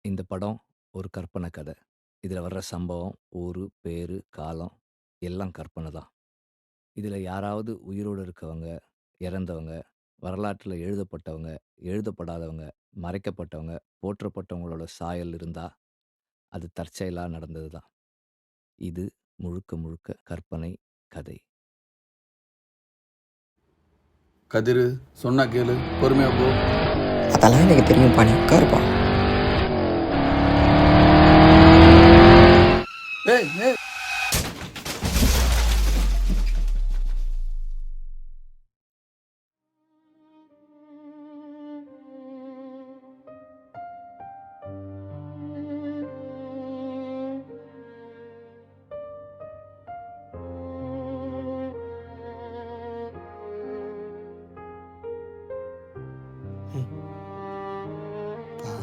இந்த படம் ஒரு கற்பனை கதை. இதில வர்ற சம்பவம், ஊரு, பேரு, காலம் எல்லாம் கற்பனை தான். இதில யாராவது உயிரோடு இருக்கவங்க, இறந்தவங்க, வரலாற்றில எழுதப்பட்டவங்க, எழுதப்படாதவங்க, மறைக்கப்பட்டவங்க, போற்றப்பட்டவங்களோட சாயல் இருந்தா, அது தற்செயலா நடந்தது தான். இது முழுக்க முழுக்க கற்பனை கதை. கதிரு சொன்னா கேளு, பொறுமையா போ. அதெல்லாம் எனக்கு தெரியும்ப்பா, நீ உட்காருப்பா. ஏய் ஏய் பா.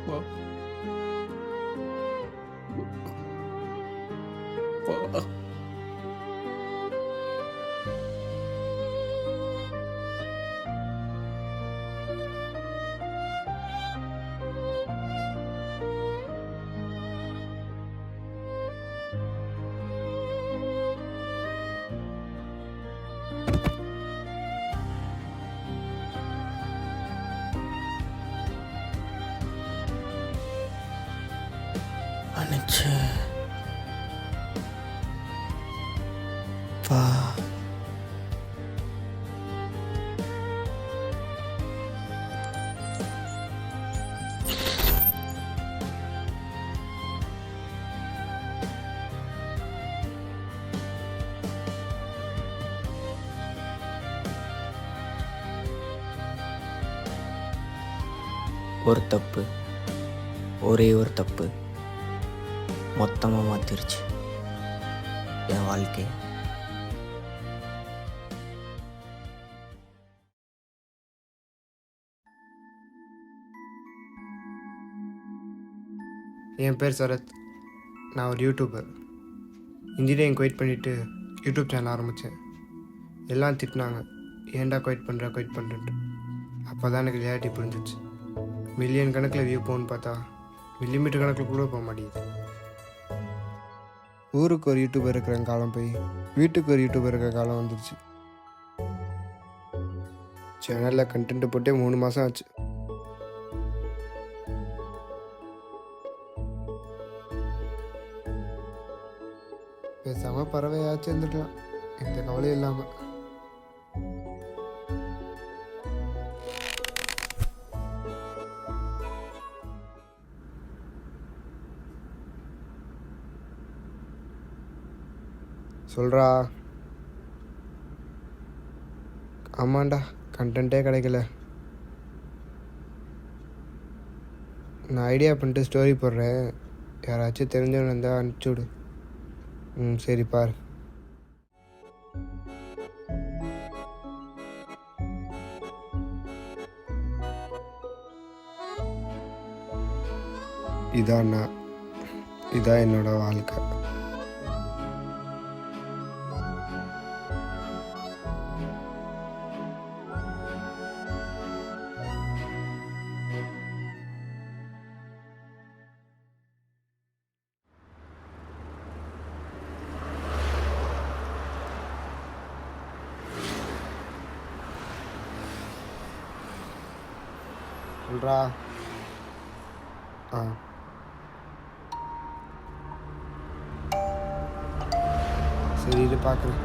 போ. போ. மன்னிச்சு பா. ஒரு தப்பு, ஒரே ஒரு தப்பு மொத்தமாக மாற்றிருச்சு என் வாழ்க்கை. என் பேர் சரத். நான் ஒரு யூடியூபர். இன்ஜினியரிங் குவைட் பண்ணிவிட்டு யூடியூப் சேனல் ஆரம்பித்தேன். எல்லாம் திட்டினாங்க, ஏன்டா குவைட் பண்ணுறேன்ட்டு. அப்போ தான் எனக்கு ரியாலிட்டி புரிஞ்சிச்சு. மில்லியன் கணக்கில் வியூ போகணுன்னு பார்த்தா மில்லிமீட்டர் கணக்கில் கூட போக மாட்டேங்குது. ஊருக்கு ஒரு யூடியூபர் இருக்கிற காலம் போய் வீட்டுக்கு ஒரு யூடியூபர் இருக்கிற காலம் வந்துருச்சு. சேனலில் கண்டென்ட் போட்டே 3 மாதம் ஆச்சு. பேசாமல் பறவையாச்சும் இருந்துக்கலாம், எந்த கவலையும் இல்லாமல். சொல்கிறா. ஆமாண்டா, கண்டென்ட்டே கிடைக்கல. நான் ஐடியா பண்ணிட்டு ஸ்டோரி போடுறேன், யாராச்சும் தெரிஞ்சவன் இருந்தால் அனுப்பிச்சி விடு. சரி பாரு. இதான் நான், இதான் என்னோட வாழ்க்கை. சொல்கிறா. சரி, இது பார்க்குறேன்.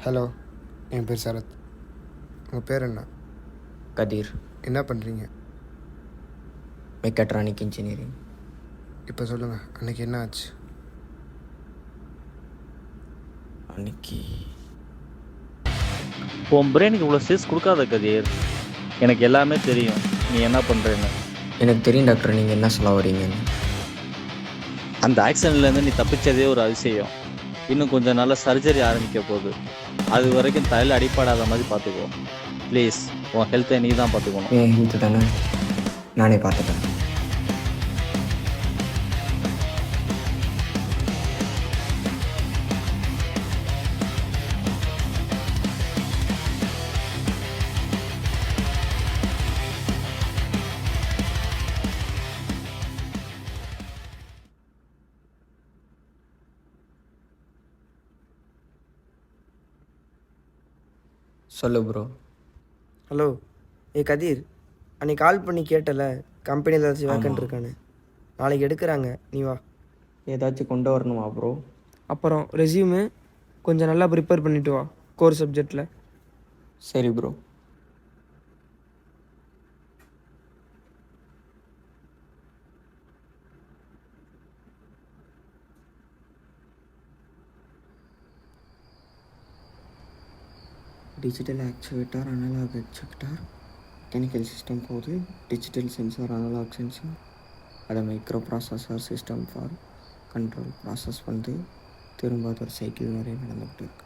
ஹலோ, என் பேர் சரத். உங்கள் பேர் என்ன? கதிர். என்ன பண்ணுறீங்க? Mechatronic engineering. இப்போ சொல்லுங்கள், அன்றைக்கி என்ன ஆச்சு? அன்னைக்கு உன் பிரெயினுக்கு இவ்வளோ ஸ்ட்ரெஸ் கொடுக்காத கதிர். எனக்கு எல்லாமே தெரியும் நீ என்ன பண்ணுறேன்னு. எனக்கு தெரியும் டாக்டர் நீங்கள் என்ன சொல்ல வரீங்கன்னு. அந்த ஆக்சிடென்ட்லேருந்து நீ தப்பிச்சதே ஒரு அதிசயம். இன்னும் கொஞ்சம் நாள் சர்ஜரி ஆரம்பிக்க போகுது. அது வரைக்கும் தலையில் அடிப்படாத மாதிரி பார்த்துக்கோ ப்ளீஸ். உன் ஹெல்த்தை நீ தான் பார்த்துக்கணும். என் ஹெல்த்து தானே நானே பார்த்துக்கிறேன். சொல்லு ப்ரோ. ஹலோ, கதிர், அன்னைக்கு கால் பண்ணி கேட்டல கம்பெனியில் ஏதாச்சும் வேக்கண்ட் இருக்கானு. நாளைக்கு எடுக்கிறாங்க, நீ வா. ஏதாச்சும் கொண்டு வரணுமா ப்ரோ? அப்புறம் ரெஸ்யூமு கொஞ்சம் நல்லா ப்ரிப்பேர் பண்ணிட்டு வா கோர் சப்ஜெக்டில். சரி bro. Digital actuator, analog actuator, mechanical system போகுது. டிஜிட்டல் சென்சார், அனலாக் சென்சார், அதை micro processor system for control process வந்து திரும்ப அது ஒரு சைக்கிள் நிறைய நடந்துகிட்டு இருக்கு.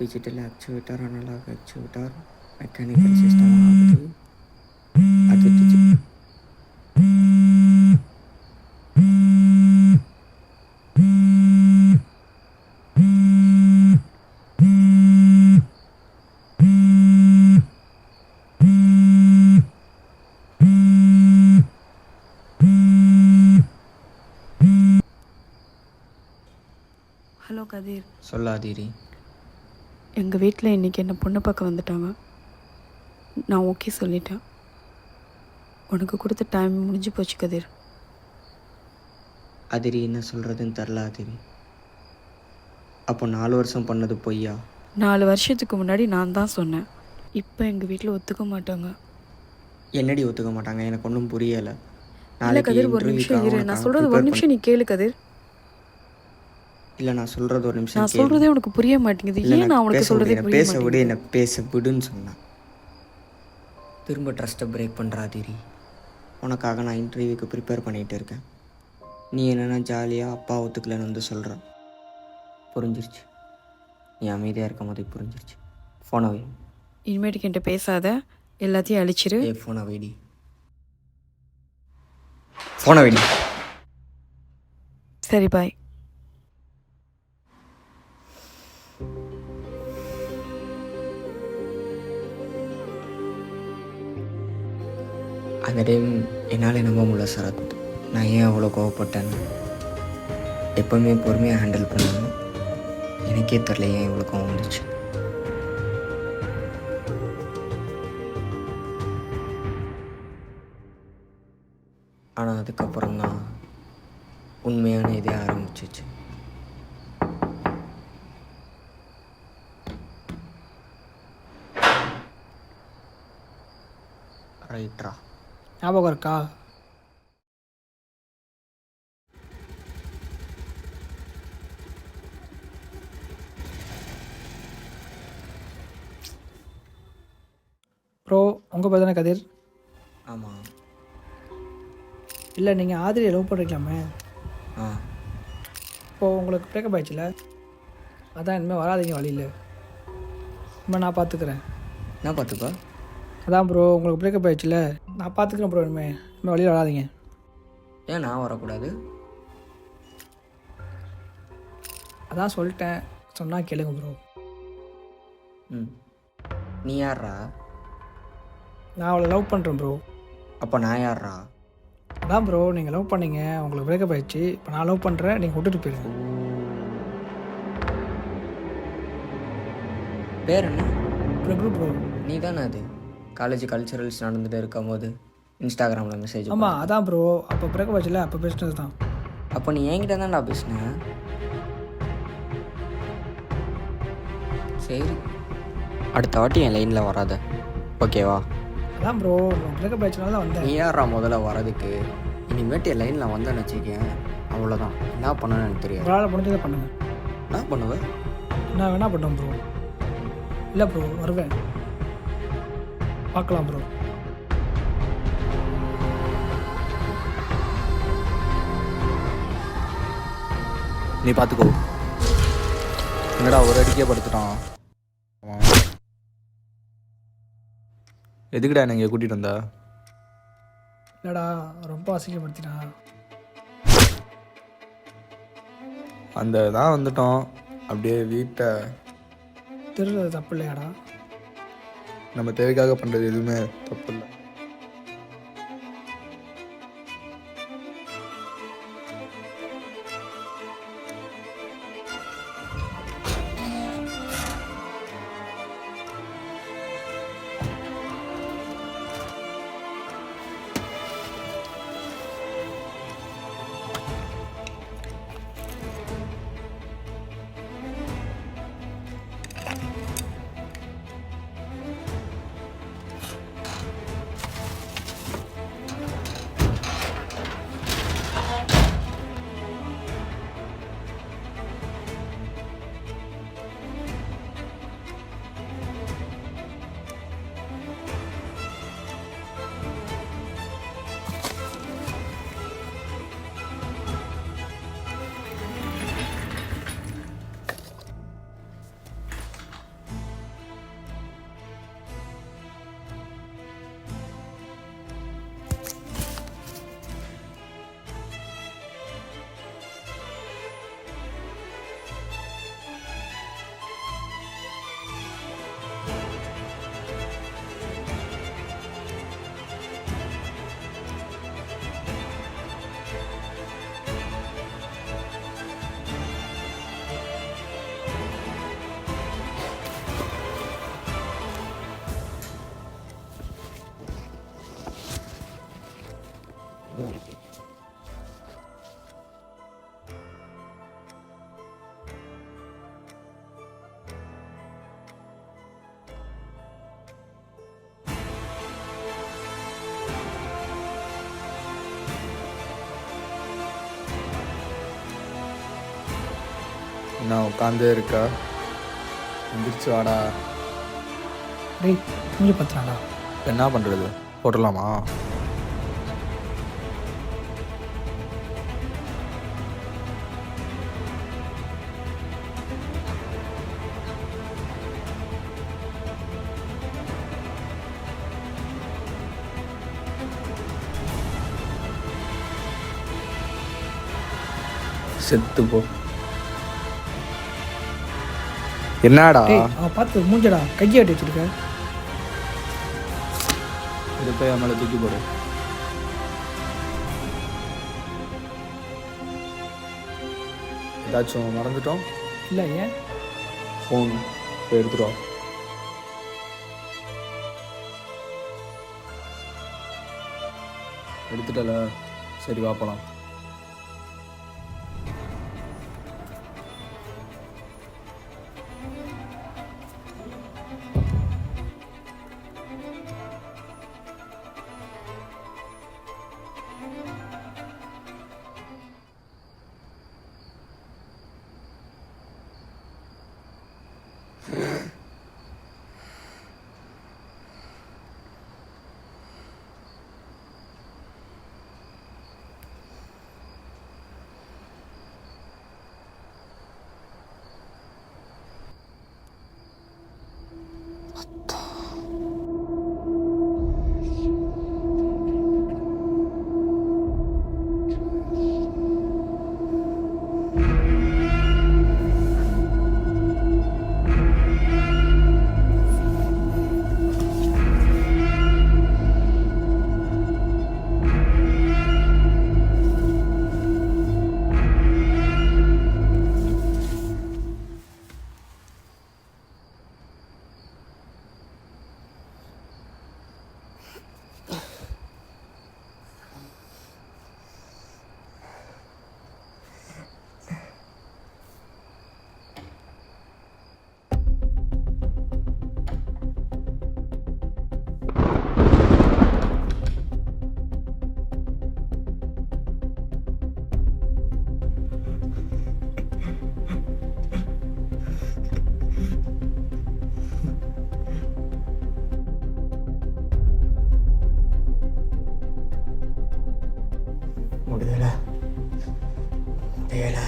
Digital actuator, analog actuator, mechanical system ஆகுது. அது ஹலோ கதிர், சொல்லாதீரி. எங்கள் வீட்டில் இன்றைக்கி என்னை பொண்ணு பார்க்க வந்துட்டாங்க. நான் ஓகே சொல்லிட்டேன். உனக்கு கொடுத்த டைம் முடிஞ்சு போச்சு கதிர். அதிரி என்ன சொல்கிறதுன்னு தெரில அதிரி. அப்போ 4 வருஷம் பண்ணது பொய்யா? 4 வருஷத்துக்கு முன்னாடி நான் தான் சொன்னேன். இப்போ எங்கள் வீட்டில் ஒத்துக்க மாட்டாங்க. என்னடி ஒத்துக்க மாட்டாங்க? எனக்கு ஒன்றும் புரியலை. இல்லை கதிர், ஒரு நிமிஷம் இரு. நான் சொல்கிறது ஒரு நிமிஷம் நீ கேளு கதிர். இல்லை, நான் சொல்கிறது ஒரு நிமிஷம். நான் சொல்கிறதே உனக்கு புரிய மாட்டேங்குது. ஏன் நான் உனக்கு சொல்கிறதே புரிய பேச விடு, மாட்டேங்குது. என்னை பேச விடுன்னு சொன்னேன். திரும்ப ட்ரஸ்ட்டை பிரேக் பண்ணுறாதிரி. உனக்காக நான் இன்டர்வியூக்கு ப்ரிப்பேர் பண்ணிகிட்டு இருக்கேன். நீ என்னென்னா ஜாலியாக அப்பா ஒத்துக்கலன்னு வந்து சொல்கிற. புரிஞ்சிருச்சு. நீ அமைதியாக இருக்கும் போது புரிஞ்சிருச்சு. ஃபோனை வை. இனிமேட்டுக்கு என்கிட்ட பேசாத, எல்லாத்தையும் அழிச்சிரு. ஃபோனை வைடி. ஃபோனை வைடி. சரி, பாய். அந்த டைம் என்னால் நம்ப முடியல சரத். நான் ஏன் அவ்வளோ கோவப்பட்டேன்னு. எப்போவுமே பொறுமையாக ஹேண்டில் பண்ணணும். எனக்கே தெரில ஏன் இவ்வளோ கோவம் வந்துச்சு. ஆனால் அதுக்கப்புறம் தான் உண்மையான இதே ஆரம்பிச்சிச்சு. ரைட்ரா, ஞாபகம் இருக்கா? ப்ரோ, உங்கள் பேர் தானே கதிர்? ஆமாம். இல்லை, நீங்கள் ஆதிரியை லவ் பண்ணுறீங்களாமே. ஆ, இப்போது உங்களுக்கு பிரேக்கப் ஆயிடுச்சுல, அதான் இனிமேல் வராதீங்க வழியில். இனிமேல் நான் பார்த்துக்கிறேன். நான் பார்த்துப்பா. அதான் ப்ரோ, உங்களுக்கு பிரேக்கப் ஆயிடுச்சுல, நான் பார்த்துக்கிறேன் ப்ரோ. இனிமேல் வழியில் வராதீங்க. ஏன் நான் வரக்கூடாது? அதான் சொல்லிட்டேன், சொன்னால் கேளுங்க ப்ரோ. ம், நீ யார்ரா? நான் அவளை லவ் பண்ணுறேன் ப்ரோ. அப்போ நான் யார்ரா? அதான் ப்ரோ, நீங்கள் லவ் பண்ணீங்க, உங்களுக்கு பிரேக்கப் ஆயிடுச்சு. இப்போ நான் லவ் பண்ணுறேன், நீங்கள் விட்டுட்டு போயிருங்க. பேர் என்ன? பிரபு ப்ரோ. நீ தானே அது காலேஜ் கல்ச்சுரல்ஸ் நடந்துகிட்டு இருக்கும் போது இன்ஸ்டாகிராமில் மெசேஜ்? ஆமாம், அதான் ப்ரோ, அப்போ பிரேக்கப் ஆயிடுச்சுல, அப்போ பேசினது தான். அப்போ நீ என்கிட்ட தான்டா பேசினேன். சரி, அடுத்த வாட்டி என் லைனில் வராத, ஓகேவா? அதான் ப்ரோ, உங்களுக்கு பிரேக்கப் ஆயிடுச்சுனால தான் வந்தேன். நீ யாரா முதல்ல வரதுக்கு? இனிமேட்டு என் லைனில் வந்தேன்னு வச்சுக்கேன், அவ்வளோதான். என்ன பண்ணணும்னு எனக்கு தெரியாது. உங்களால் முடிஞ்சதை பண்ணுங்கள். என்ன பண்ணுவேன்? நான் வேணா பண்ணுவேன் ப்ரோ. இல்லை ப்ரோ, வருவேன். பார்க்கலாம் ப்ரோ. நீ பார்த்துக்கோ. என்னடா ஒரு அடிக்கே படுத்துட்டான். எதுக்குடா என்ன இங்கே கூட்டிகிட்டு வந்தா? இல்லைடா, ரொம்ப அசிங்கப்படுத்திட்டான். அந்த தான் வந்துட்டோம். அப்படியே வீட்டை திருடுறது தப்பு இல்லையாடா? நம்ம தேவைக்காக பண்ணுறது எதுவுமே தப்பு இல்லை. நான் உட்காந்தே இருக்கா? எந்திரிச்சு வாடா. டேய், மூஞ்சி பார்த்துறாடா. என்ன பண்ணுறது? போட்டுடலாமா? செத்து போ. என்னடா டேய், அவன் பார்த்து மூஞ்சடா, கையை கட்டி வச்சிருக்க. இதை போய் அவன் மேலே தூக்கி போடு. ஏதாச்சும் மறந்துட்டோம்? இல்லை, ஏன்? ஃபோன் போய் எடுத்துட்டு வா. எடுத்துட்டல, சரி வா போலாம். முடியலை முடியலை.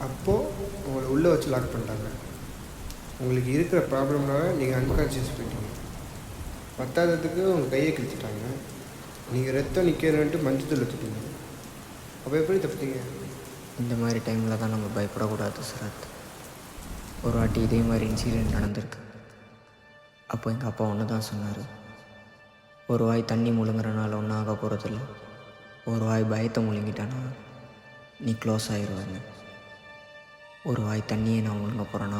அப்போது உங்களை உள்ளே வச்சு லாக் பண்ணிட்டாங்க. உங்களுக்கு இருக்கிற ப்ராப்ளம்னால நீங்கள் அன்கான்ஷியஸ் போயிட்டீங்க. பத்தாததுக்கு உங்கள் கையை கிழிச்சிட்டாங்க. நீங்கள் ரத்தம் நிற்கிறன்ட்டு மஞ்சள் வச்சுட்டீங்க. அப்போ எப்படி தப்பிட்டீங்க? இந்த மாதிரி டைமில் தான் நம்ம பயப்படக்கூடாது சரத். ஒரு வாட்டி இதே மாதிரி இன்சிடெண்ட் நடந்திருக்கு. அப்போ எங்கள் அப்பா ஒன்று தான் சொன்னார், ஒரு வாய் தண்ணி முழுங்குறனால ஒன்றும் ஆக போகிறதில்ல, ஒரு வாய் பயத்தை முழுங்கிட்டானா நீ க்ளோஸ் ஆகிடுவாங்க. ஒரு வாய் தண்ணியை நான் முழுங்க போகிறேன்னா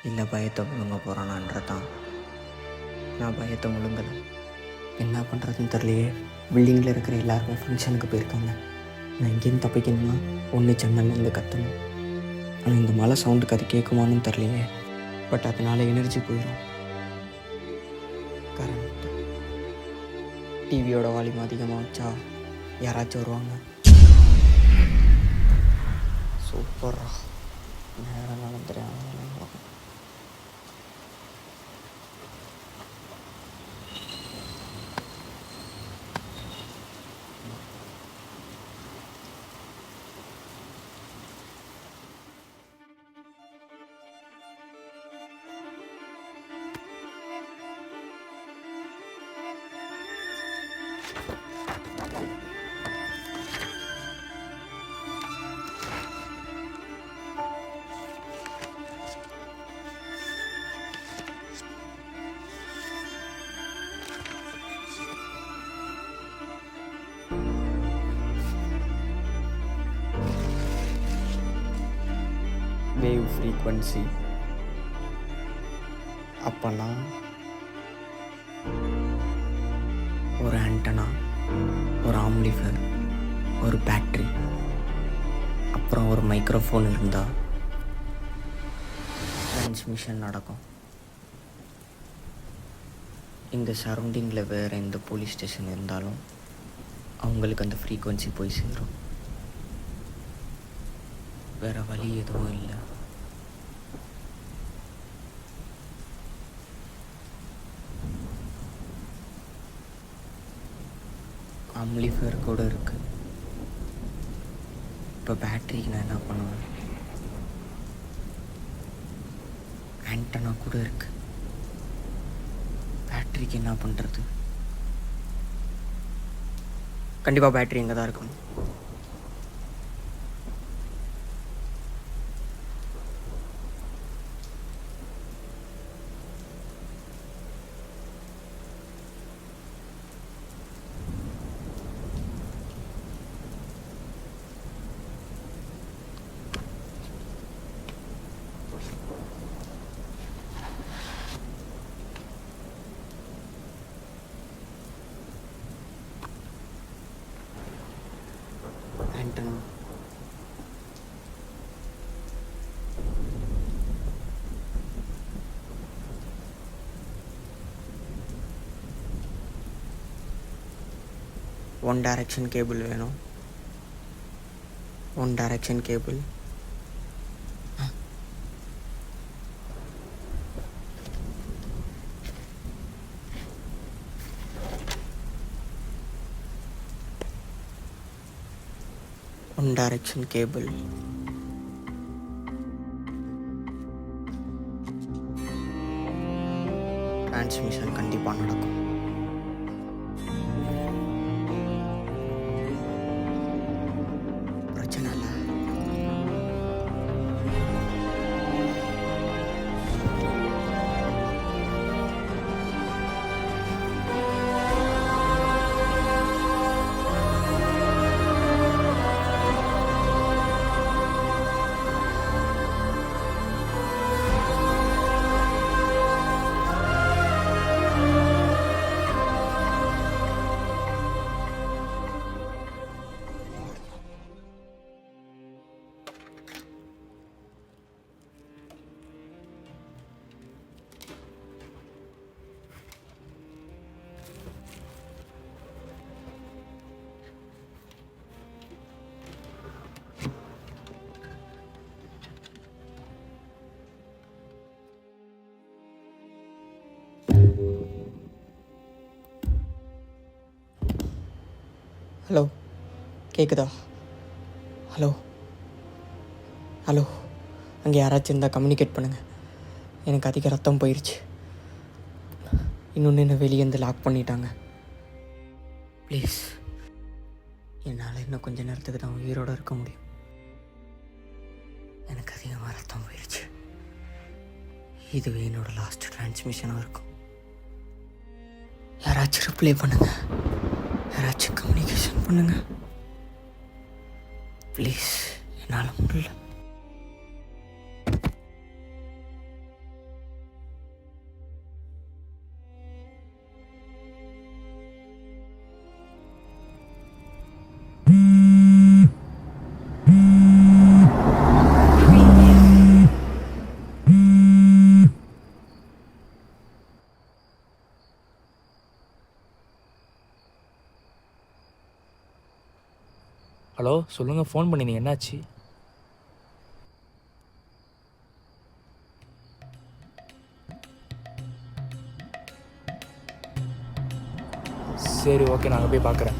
இல்லை பயத்தை முழுங்க போகிறானான்றதான். நான் பயத்தை முழுங்கலை. என்ன பண்ணுறதுன்னு தெரியலையே. பில்டிங்கில் இருக்கிற எல்லாருமே ஃபங்க்ஷனுக்கு போயிருக்காங்க. நான் இங்கேருந்து தப்பிக்கணும்னா ஒன்று ஜன்னல்லேருந்து கத்தணும். ஆனால் இந்த மழை சவுண்டுக்கு அது கேட்குமான்னு தெரியலையே. பட் அதனால எனர்ஜி போயிடும். கரண்ட் டிவியோட வால்யூம் அதிகமாக வச்சா யாராச்சும் வருவாங்க. சூப்பரா நேரம் நடந்துடுறேன். வேவ் ஃப்ரீக்வன்சி அப்போனா ஒரு ஆண்டனா, ஒரு ஆம்ப்ளிஃபையர், ஒரு பேட்ரி, அப்புறம் ஒரு மைக்ரோஃபோன் இருந்தால் ட்ரான்ஸ்மிஷன் நடக்கும். இந்த சரௌண்டிங்கில் வேறு எந்த போலீஸ் ஸ்டேஷன் இருந்தாலும் அவங்களுக்கு அந்த ஃப்ரீக்வன்சி போய் சேரும். வேறு வழி எதுவும் இல்லை. ஆம்ப்ளிஃபையர் கூட இருக்குது. இப்போ பேட்டரிக்கு நான் என்ன பண்ணுவேன்? ஆண்டனா கூட இருக்குது. பேட்டரிக்கு என்ன பண்ணுறது? கண்டிப்பாக பேட்டரி இங்கே தான் இருக்கணும். ஆண்டனா ஒன் டைரக்ஷன் கேபிள் வேணும். One direction cable. One direction cable. Transmission கண்டிப்பாக நடக்கும். பிரச்சனை இல்லை. ஹலோ, கேட்குதா? ஹலோ ஹலோ, அங்கே யாராச்சும் இருந்தால் கம்யூனிகேட் பண்ணுங்கள். எனக்கு அதிக ரத்தம் போயிடுச்சு. இன்னொன்று என்ன வெளியேருந்து லாக் பண்ணிட்டாங்க. ப்ளீஸ், என்னால் இன்னும் கொஞ்ச நேரத்துக்கு தான் உயிரோடு இருக்க முடியும். எனக்கு அதிகமாக ரத்தம் போயிடுச்சு. இதுவே என்னோட லாஸ்ட் டிரான்ஸ்மிஷனாக இருக்கும். யாராச்சும் ரிப்ளை பண்ணுங்கள். யாராச்சும் கம்யூனிகேஷன் பண்ணுங்க ப்ளீஸ். என்னால் முடியல. ஹலோ, சொல்லுங்கள். ஃபோன் பண்ணியிருந்தீங்க, என்னாச்சு? சரி, ஓகே, நான் அங்கே போய் பார்க்குறேன்.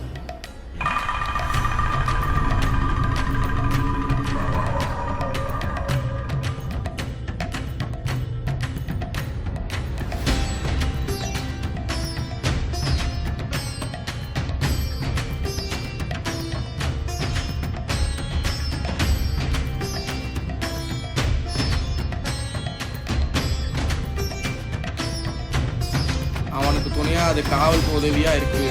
அவனுக்கு துணையா அது காவலுக்கு உதவியா இருக்கு.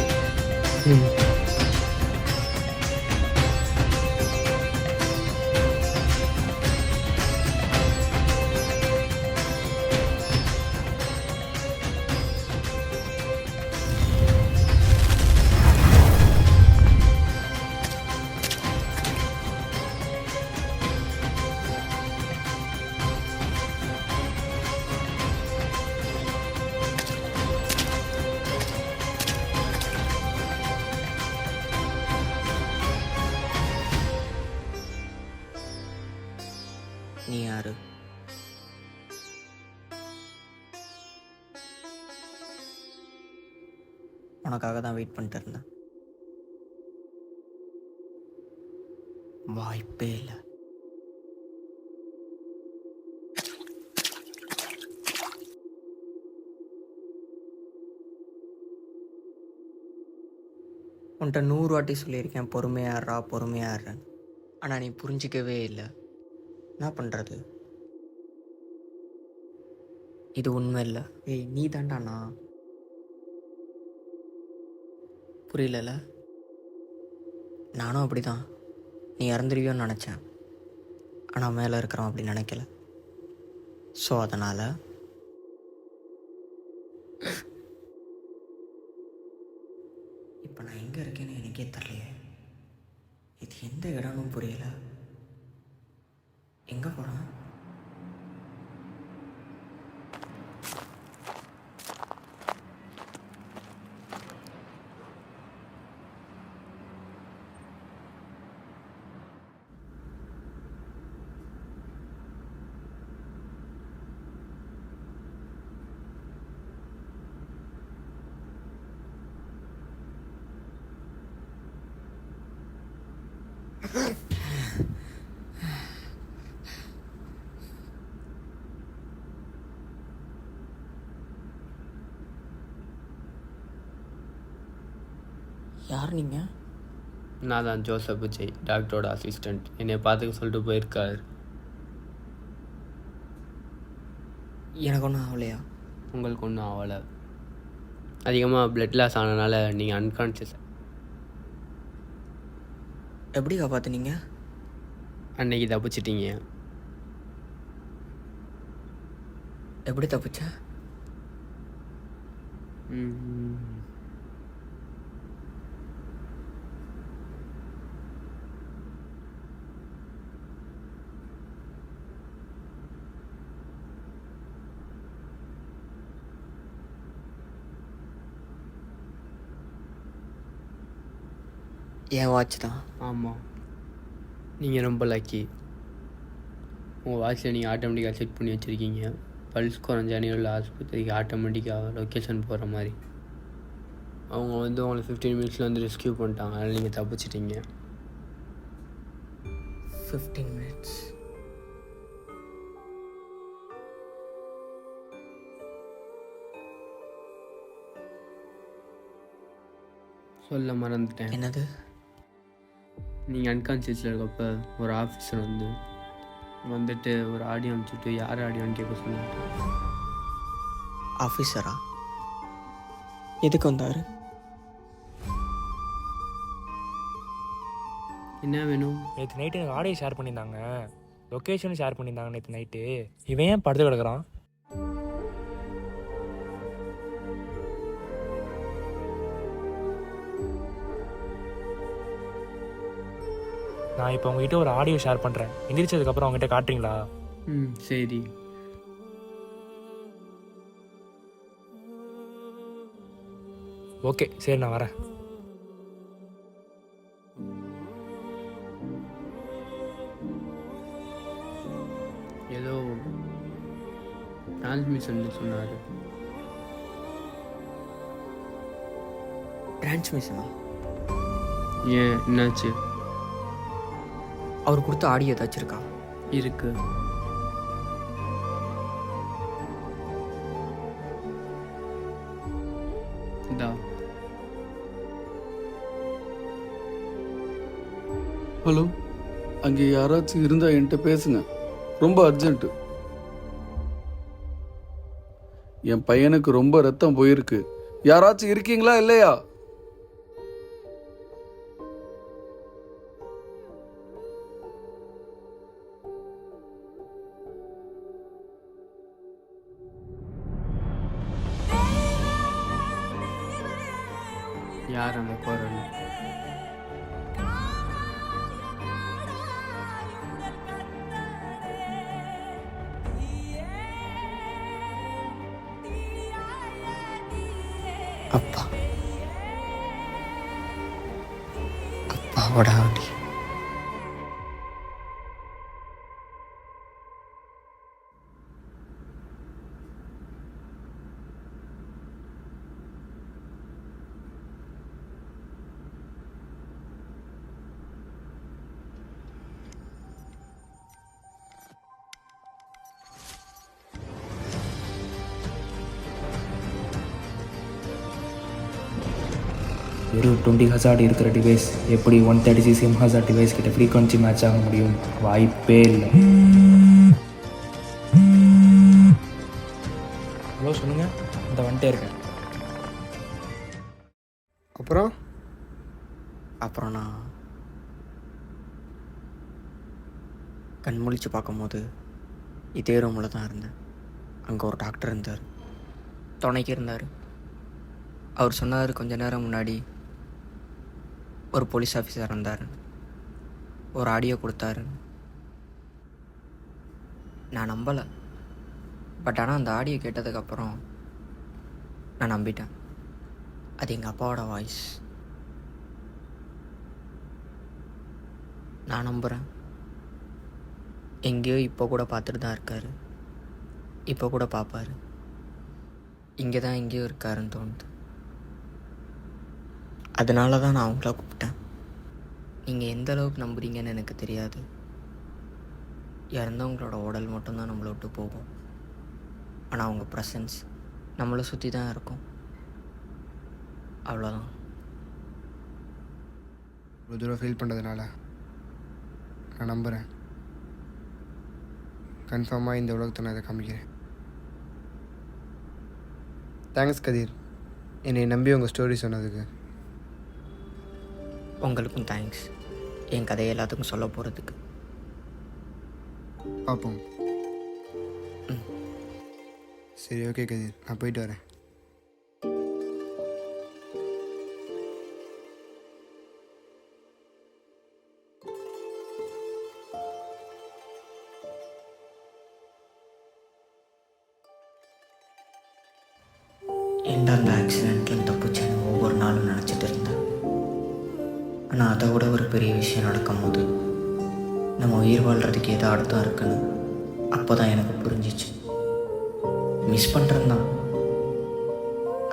நீ யாரு? உனக்காக தான் வெயிட் பண்ணிட்டு இருந்தேன். வாய்ப்பே இல்லை. உன்கிட்ட 100 வாட்டி சொல்லியிருக்கேன் பொறுமையாடுறா பொறுமையாடுறேன்னு. ஆனால் நீ புரிஞ்சிக்கவே இல்லை. என்ன பண்ணுறது? இது உண்மை இல்லை. ஏய் நீ தாண்டாண்ணா. புரியலல? நானும் அப்படி தான். நீ இறந்துருவியோன்னு நினச்சேன். ஆனால் மேலே இருக்கிறவன் அப்படி நினைக்கல. ஸோ அதனால் இப்போ நான் எங்கே இருக்கேன்னு எனக்கே தெரியலையே. இது எந்த இடம்னு புரியல. எங்கே போகிறேன்? யார் நீங்கள்? நான் தான் ஜோசப் விஜய், டாக்டரோட அசிஸ்டண்ட். என்னை பார்த்துக்க சொல்லிட்டு போயிருக்காரு. எனக்கு ஒன்றும் ஆகலையா? உங்களுக்கு ஒன்றும் ஆகலை. அதிகமாக பிளட் லாஸ் ஆனதுனால நீங்கள் அன்கான்ஷியஸ். எப்படி காப்பாற்றுனீங்க? அன்னைக்கு தப்பிச்சிட்டீங்க. எப்படி தப்பிச்ச? என் வாட்ச் தான். ஆமாம், நீங்கள் ரொம்ப லக்கி. உங்கள் வாட்சில் நீங்கள் ஆட்டோமேட்டிக்காக செக் பண்ணி வச்சுருக்கீங்க. பல்ஸ் குறைஞ்ச உள்ள ஆஸ்பத்திரிக்கு ஆட்டோமேட்டிக்காக லொக்கேஷன் போகிற மாதிரி. அவங்க வந்து உங்களை 15 மினிட்ஸில் வந்து ரெஸ்கியூ பண்ணிட்டாங்க. அதனால் நீங்கள் தப்பிச்சிட்டீங்க. 15 minutes. சொல்ல மறந்துட்டேன். என்னது? நீங்கள் அன்கான்ஷியஸில் இருக்கப்ப ஒரு ஆஃபீஸர் வந்துட்டு ஒரு ஆடியோ அனுப்பிச்சுட்டு யார் ஆடியோன்னு கேட்க சொன்னாங்க. ஆஃபீஸரா? எதுக்கு வந்தார்? என்ன வேணும்? நேற்று நைட்டு எனக்கு ஆடியோ ஷேர் பண்ணியிருந்தாங்க, லொக்கேஷனும் ஷேர் பண்ணியிருந்தாங்க. நேற்று நைட்டு இவன் ஏன் படுத்து கிடக்குறான்? நான் இப்போ உங்ககிட்ட ஒரு ஆடியோ ஷேர் பண்ணுறேன். எந்திரிச்சதுக்கப்புறம் அவங்ககிட்ட காட்டுறீங்களா? சரி. ஓகே சரி, நான் வரேன். ஏதோ டிரான்ஸ்மிஷன் சொன்னார். டிரான்ஸ்மிஷனா? ஏன் என்னாச்சு? அவர் கொடுத்த ஆடியோ ஏதாச்சும் இருக்கா? இருக்கு. இதா. ஹலோ, அங்கே யாராச்சும் இருந்தால் என்கிட்ட பேசுங்க, ரொம்ப அர்ஜென்ட்டு. என் பையனுக்கு ரொம்ப ரத்தம் போயிருக்கு. யாராச்சும் இருக்கீங்களா இல்லையா? யார் அந்த குரல்? அப்பா. அப்பாவோட ஆடி. வெறும் 20 ஹசார்ட் இருக்கிற டிவைஸ் எப்படி 130 சிசிஎம் ஹசார்ட் டிவைஸ் கிட்ட ஃப்ரீக்வன்சி மேட்ச் ஆக முடியும்? வாய்ப்பே இல்லை. ஹலோ சொல்லுங்கள், இந்த வந்துட்டே இருக்கேன். அப்புறம் நான் கண் முழிச்சு பார்க்கும்போது இதே ரூமில் தான் இருந்தேன். அங்கே ஒரு டாக்டர் இருந்தார், துணைக்கு இருந்தார். அவர் சொன்னார் கொஞ்ச நேரம் முன்னாடி ஒரு போலீஸ் ஆஃபீஸர் இருந்தார், ஒரு ஆடியோ கொடுத்தாரு. நான் நம்பலை, பட் ஆனால் அந்த ஆடியோ கேட்டதுக்கப்புறம் நான் நம்பிட்டேன். அது எங்கள் அப்பாவோட வாய்ஸ். நான் நம்புகிறேன், எங்கேயோ இப்போ கூட பார்த்துட்டு தான் இருக்கார், இப்போ கூட பார்ப்பார். இங்கே தான் எங்கேயோ இருக்காருன்னு தோணுது. அதனால தான் நான் அவங்கள கூப்பிட்டேன். நீங்கள் எந்த அளவுக்கு நம்புறீங்கன்னு எனக்கு தெரியாது. இறந்தவங்களோட உடல் மட்டும்தான் நம்மளை விட்டு போகும், ஆனால் அவங்க ப்ரெசன்ஸ் நம்மளை சுற்றி தான் இருக்கும். அவ்வளோதான். இவ்வளோ தூரம் ஃபீல் பண்ணுறதுனால நான் நம்புகிறேன். கன்ஃபார்மாக இந்த உலகத்தை நான் இதை காமிக்கிறேன். தேங்க்ஸ் கதிர், என்னை நம்பி உங்கள் ஸ்டோரி சொன்னதுக்கு. உங்களுக்கும் தேங்க்ஸ், என் கதையை எல்லாத்துக்கும் சொல்ல போகிறதுக்கு. பார்ப்போம். சரி, ஓகே கதிர், நான் போயிட்டு வரேன். ஏன்டா அந்த ஆக்சிடெண்ட்டில் தப்பிச்சேன்னு ஒவ்வொரு நாளும் நினச்சிட்டு இருந்தேன். ஆனால் அதை விட ஒரு பெரிய விஷயம் நடக்கும் போது நம்ம உயிர் வாழ்கிறதுக்கு ஏதோ அர்த்தம் இருக்குன்னு அப்போ தான் எனக்கு புரிஞ்சிச்சு. மிஸ் பண்ணுறேன் தான்,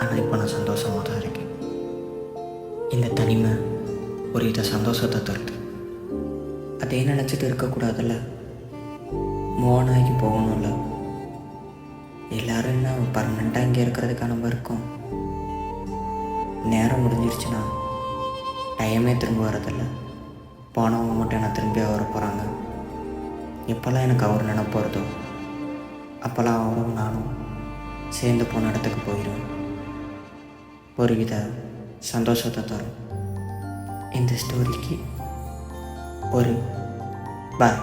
ஆனால் இப்போ நான் சந்தோஷமாக தான் இருக்கேன். இந்த தனிமை ஒரு இதை சந்தோஷத்தை தருது. அதே நினச்சிட்டு இருக்கக்கூடாதுல்ல, மூவ் ஆகி போகணும்ல. எல்லோரும் என்ன பர்மனெண்ட்டாக இங்கே இருக்கிறதுக்காக நம்ம இருக்கோம். நேரம் முடிஞ்சிருச்சுன்னா டைமே திரும்ப வரதில்லை. போனவங்க மட்டும் என்ன திரும்பியாக வர போகிறாங்க. எப்போல்லாம் எனக்கு அவர் நினைப்பு வருதோ அப்போல்லாம் அவரும் நானும் சேர்ந்து போன இடத்துக்கு போயிடுவேன். ஒருவித சந்தோஷத்தை தரும் இந்த ஸ்டோரிக்கு ஒரு பாய்.